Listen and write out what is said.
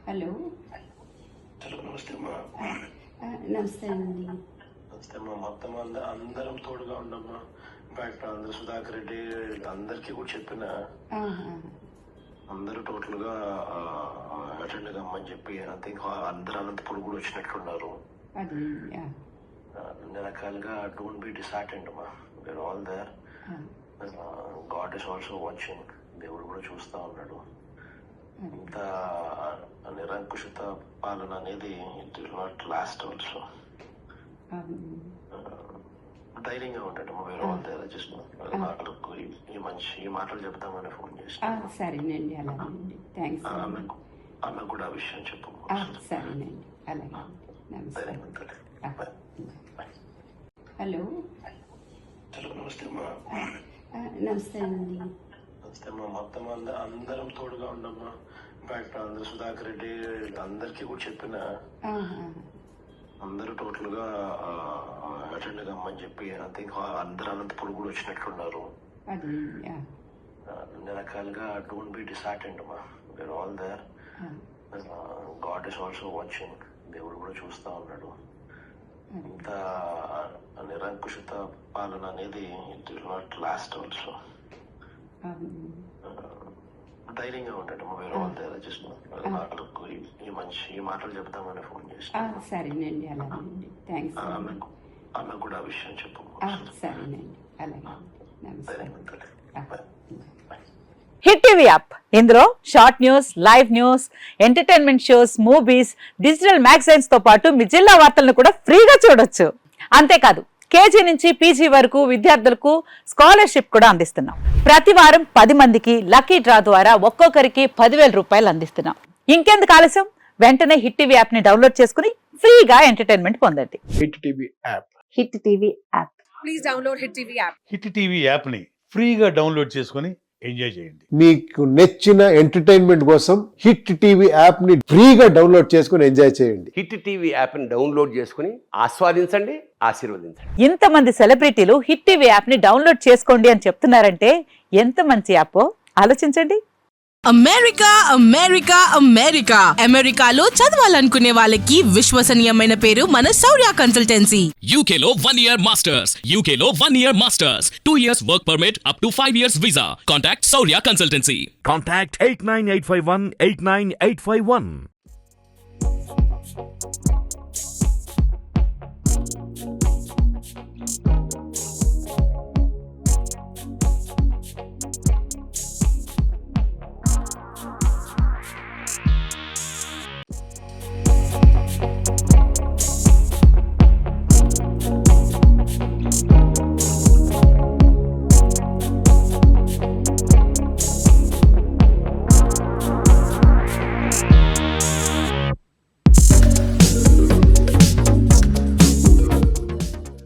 Hello. Hello, నమస్తే అమ్మా. నమస్తే అండి. నమస్తే అమ్మా. మొత్తం అందరం తోడుగా ఉండమ్మా. ఇన్ఫాక్ట్ అందరు సుధాకర్ రెడ్డి అందరికీ కూడా చెప్పిన అందరూ టోటల్ గా అటెండ్ కమ్మని చెప్పి ఐ థింక్ అందరు అనంతపురం కూడా వచ్చినట్లున్నారు. అన్ని రకాలుగా డోంట్ బి డిసార్టెండ్ అమ్మా. We are all there. God is also watching. దేవుడు కూడా చూస్తా ఉన్నాడు. ఇంత నిరంకుశత పాలన అనేది it will not last also. ధైర్యంగా ఉంటాడు. వేరే వాళ్ళ దగ్గర జస్ట్ ఈ మాటలు చెప్తామని ఫోన్ చేసి. సరేనండి, అలాగేనండి. థ్యాంక్స్. ఆమెకు కూడా ఆ విషయం చెప్పు. సరేనండి, అలాగే. నమస్తే. హలో. హలో, నమస్తే అమ్మా. నమస్తే అండి. నమస్తే అమ్మా. మొత్తం అందరం తోడుగా ఉండమ్మా. ఇన్ఫాక్ట్ అందరు సుధాకర్ రెడ్డి అందరికీ కూడా చెప్పిన అందరూ టోటల్ గా అటెండ్ కమ్మని చెప్పి ఐ థింక్ అందరు అనంతపురం కూడా వచ్చినట్లున్నారు. అన్ని రకాలుగా డోంట్ బి డిసార్టెండ్ అమ్మా. We are all there. God is also watching. దేవుడు కూడా చూస్తా ఉన్నాడు. ఇంత నిరంకుశత పాలన అనేది it will not last also. ధైర్యంగా ఉంటాడు. వేరే వాళ్ళ దగ్గర జస్ట్ ఈ మాటలు చెప్తామని ఫోన్ చేసి. సరేనండి, అలాగేనండి. థ్యాంక్స్. ఆమెకు కూడా ఆ విషయం చెప్పు. సరేనండి, అలాగే. నమస్తే. హిట్ టీవీ యాప్, ఇందులో short news, live news, entertainment shows, movies, digital magazines తో పాటు మీ జిల్లా వార్తలను కూడా ఫ్రీగా చూడొచ్చు. అంతేకాదు, కేజీ నుంచి పీజీ వరకు విద్యార్థులకు స్కాలర్షిప్ కూడా అందిస్తున్నాం. ప్రతి వారం 10 మందికి లక్కీ డ్రా ద్వారా ఒక్కొక్కరికి 10,000 రూపాయలు అందిస్తున్నాం. ఇంకెందుకు ఆలస్యం, వెంటనే హిట్ టీవీ యాప్ ని డౌన్లోడ్ చేసుకుని ఫ్రీగా ఎంటర్టైన్మెంట్ పొందండి. Hit TV app. Hit TV app. Please download hit TV app. Hit TV app ని ఫ్రీగా డౌన్లోడ్ చేసుకుని ఎంజాయ్ చేయండి. మీకు నచ్చిన ఎంటర్టైన్మెంట్ కోసం హిట్ టీవీ యాప్ ని ఫ్రీగా డౌన్లోడ్ చేసుకుని ఎంజాయ్ చేయండి. హిట్ టీవీ యాప్ ని డౌన్లోడ్ చేసుకుని ఆస్వాదించండి, ఆశీర్వదించండి. ఇంతమంది సెలబ్రిటీలు హిట్ టీవీ యాప్ ని డౌన్లోడ్ చేసుకోండి అని చెప్తున్నారంటే ఎంత మంచి యాప్ ఆలోచించండి. అమెరికా అమెరికా అమెరికా అమెరికాలో చదవాలనుకునే వాళ్ళకి విశ్వసనీయమైన పేరు మన శౌర్య కన్సల్టెన్సీ. UK లో 1 year masters. UK లో 1 year masters. 2 years work permit up to 5 years visa. Contact Saurya Consultancy. Contact 89851 89851.